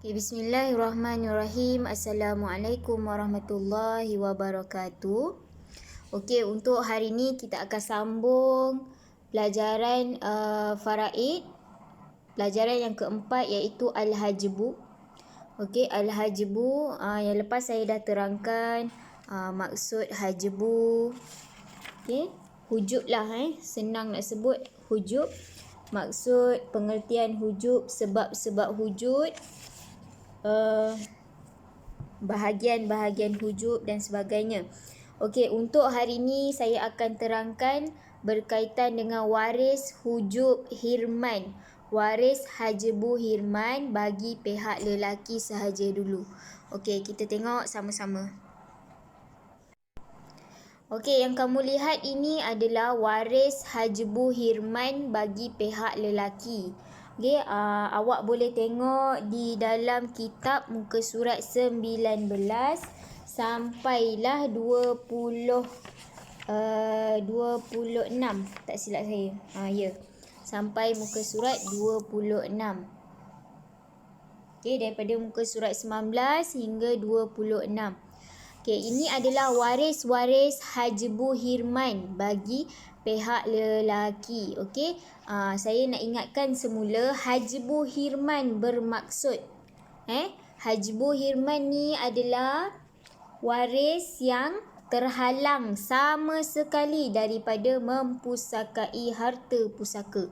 Okay, bismillahirrahmanirrahim. Assalamualaikum warahmatullahi wabarakatuh. Okey, untuk hari ni kita akan sambung pelajaran faraid. Pelajaran yang keempat iaitu Al-Hajbu. Okey, Al-Hajbu yang lepas saya dah terangkan maksud hajbu. Okey, hujub lah senang nak sebut hujub. Maksud pengertian hujub, sebab-sebab hujub, bahagian-bahagian hujub dan sebagainya. Okey, untuk hari ini saya akan terangkan berkaitan dengan waris hujub hirman. Waris hajbu hirman bagi pihak lelaki sahaja dulu. Okey, kita tengok sama-sama. Okey, yang kamu lihat ini adalah waris hajbu hirman bagi pihak lelaki. Okey, awak boleh tengok di dalam kitab muka surat 19 sampailah 26, tak silap saya. Ya. Sampai muka surat 26. Okey, daripada muka surat 19 hingga 26. Okey, ini adalah waris-waris hajbu hirman bagi pihak lelaki. Okey, saya nak ingatkan semula hajbu hirman bermaksud hajbu hirman ni adalah waris yang terhalang sama sekali daripada mempusakai harta pusaka.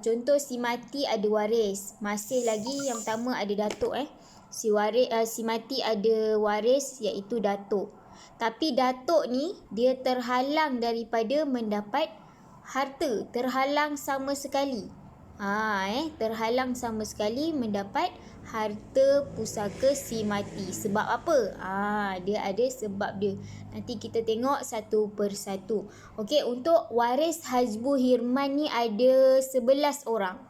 Contoh si mati ada waris, masih lagi yang pertama ada datuk si mati ada waris iaitu datuk. Tapi datuk ni dia terhalang daripada mendapat harta, terhalang sama sekali. Terhalang sama sekali mendapat harta pusaka si mati. Sebab apa? Dia ada sebab dia. Nanti kita tengok satu persatu. Okey, untuk waris hajbu hirman ni ada 11 orang.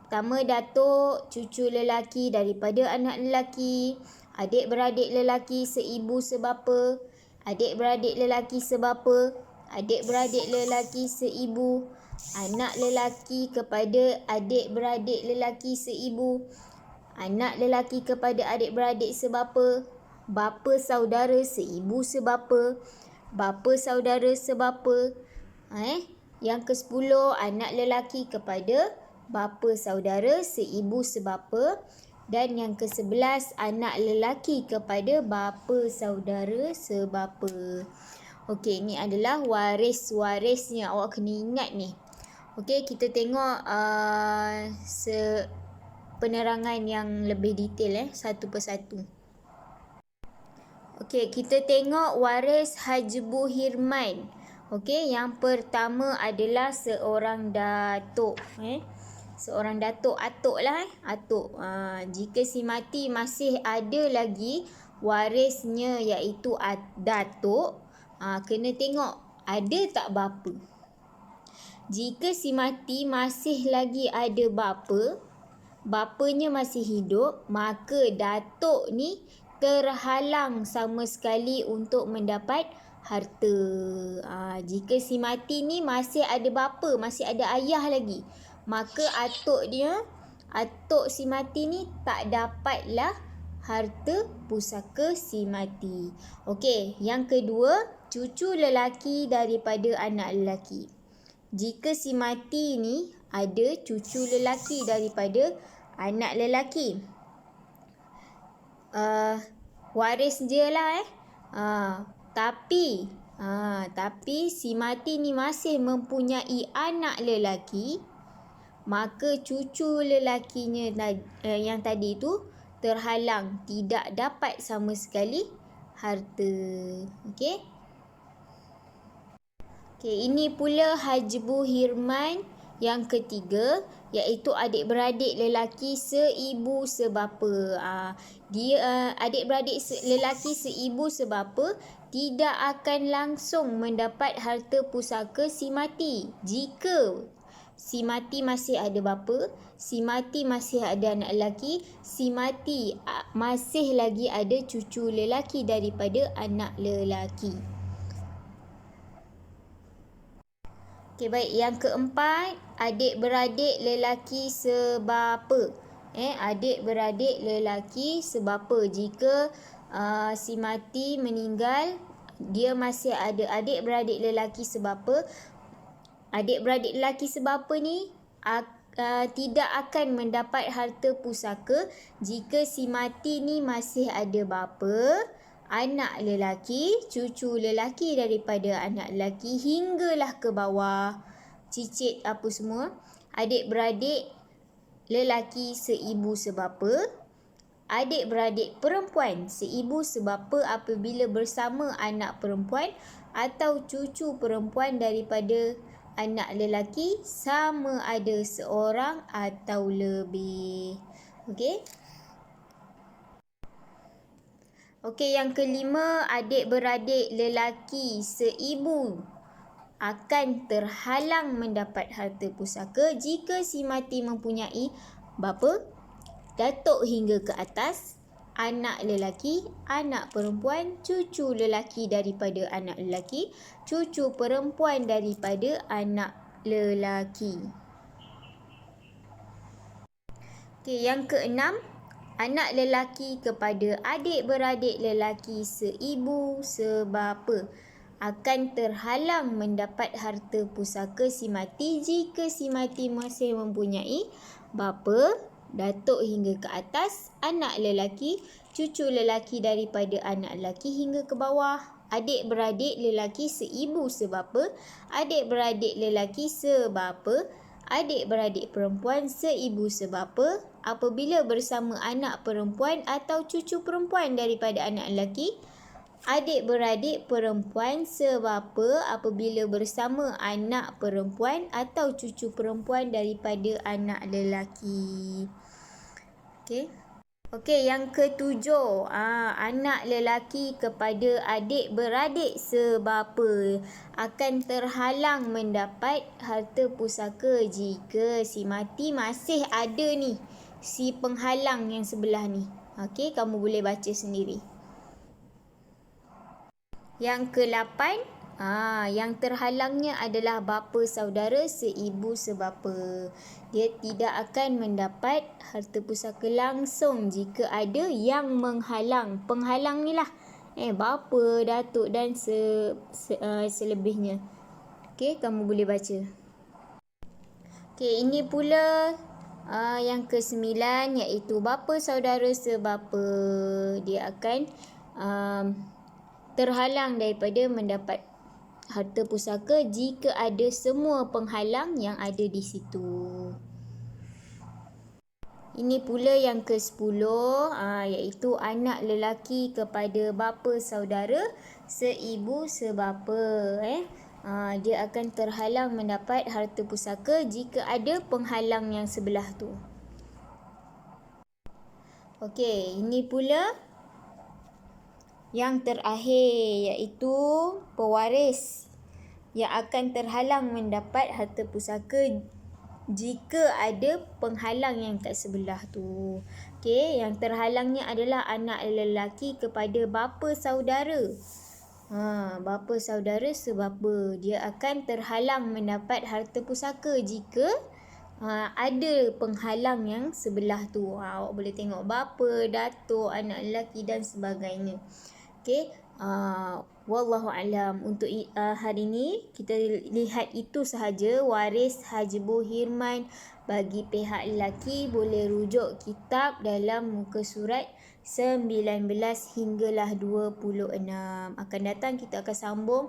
Pertama, datuk, cucu lelaki daripada anak lelaki, adik-beradik lelaki seibu sebapa, adik-beradik lelaki sebapa, adik-beradik lelaki seibu, anak lelaki kepada adik-beradik lelaki seibu, anak lelaki kepada adik-beradik sebapa, bapa saudara seibu sebapa, bapa saudara sebapa. Yang ke-10, anak lelaki kepada bapa saudara seibu sebapa, dan yang ke-11 anak lelaki kepada bapa saudara sebapa. Okey, ini adalah waris-warisnya, awak kena ingat ni. Okey, kita tengok penerangan yang lebih detail satu persatu. Okey, kita tengok waris hajbu hirman. Okey, yang pertama adalah seorang datuk. Seorang datuk, atuk lah atuk. Jika si mati masih ada lagi warisnya iaitu datuk, kena tengok ada tak bapa. Jika si mati masih lagi ada bapa, bapanya masih hidup, maka datuk ni terhalang sama sekali untuk mendapat harta. Jika si mati ni masih ada bapa, masih ada ayah lagi, maka atuk si mati ni tak dapatlah harta pusaka si mati. Okey, yang kedua, cucu lelaki daripada anak lelaki. Jika si mati ni ada cucu lelaki daripada anak lelaki, waris je lah tapi si mati ni masih mempunyai anak lelaki, maka cucu lelakinya yang tadi tu terhalang, tidak dapat sama sekali harta. Okey. Okey, ini pula hajbu hirman yang ketiga iaitu adik-beradik lelaki seibu sebapa. Adik-beradik lelaki seibu sebapa tidak akan langsung mendapat harta pusaka si mati. Jika si mati masih ada bapa, si mati masih ada anak lelaki, si mati masih lagi ada cucu lelaki daripada anak lelaki. Okey, baik. Yang keempat, adik-beradik lelaki sebapa. Adik-beradik lelaki sebapa. Jika si mati meninggal, dia masih ada adik-beradik lelaki sebapa. Adik-beradik lelaki sebapa ni tidak akan mendapat harta pusaka jika si mati ni masih ada bapa, anak lelaki, cucu lelaki daripada anak lelaki hinggalah ke bawah, cicit apa semua. Adik-beradik lelaki seibu sebapa, adik-beradik perempuan seibu sebapa apabila bersama anak perempuan atau cucu perempuan daripada anak lelaki sama ada seorang atau lebih. Okey, yang kelima, adik-beradik lelaki seibu akan terhalang mendapat harta pusaka jika si mati mempunyai bapa, datuk hingga ke atas, anak lelaki, anak perempuan, cucu lelaki daripada anak lelaki, cucu perempuan daripada anak lelaki. Okey, yang keenam, anak lelaki kepada adik-beradik lelaki seibu sebapa akan terhalang mendapat harta pusaka si mati jika si mati masih mempunyai bapa, datuk hingga ke atas, anak lelaki, cucu lelaki daripada anak lelaki hingga ke bawah, adik-beradik lelaki seibu sebapa, adik-beradik lelaki sebapa, adik-beradik perempuan seibu sebapa apabila bersama anak perempuan atau cucu perempuan daripada anak lelaki, adik-beradik perempuan sebapa apabila bersama anak perempuan atau cucu perempuan daripada anak lelaki. Okey, yang ketujuh, anak lelaki kepada adik-beradik sebapa akan terhalang mendapat harta pusaka jika si mati masih ada ni si penghalang yang sebelah ni. Okey, kamu boleh baca sendiri. Yang ke-8, yang terhalangnya adalah bapa saudara seibu sebapa. Dia tidak akan mendapat harta pusaka langsung jika ada yang menghalang. Penghalang ni lah, bapa, datuk dan selebihnya. Okey, kamu boleh baca. Okey, ini pula yang ke-9 iaitu bapa saudara sebapa. Dia akan terhalang daripada mendapat harta pusaka jika ada semua penghalang yang ada di situ. Ini pula yang ke-10 iaitu anak lelaki kepada bapa saudara seibu sebapa. Dia akan terhalang mendapat harta pusaka jika ada penghalang yang sebelah tu. Okey, ini pula yang terakhir iaitu pewaris yang akan terhalang mendapat harta pusaka jika ada penghalang yang kat sebelah tu. Okey, yang terhalangnya adalah anak lelaki kepada bapa saudara. Bapa saudara sebapa. Dia akan terhalang mendapat harta pusaka jika ada penghalang yang sebelah tu. Awak boleh tengok bapa, datuk, anak lelaki dan sebagainya. Okey, wallahu alam. Untuk hari ini kita lihat itu sahaja. Waris hajbu hirman bagi pihak lelaki boleh rujuk kitab dalam muka surat 19 hinggalah 26. Akan datang kita akan sambung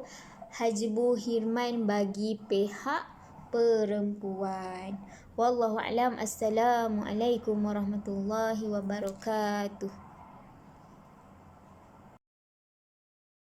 hajbu hirman bagi pihak perempuan. Wallahu alam. Assalamualaikum warahmatullahi wabarakatuh.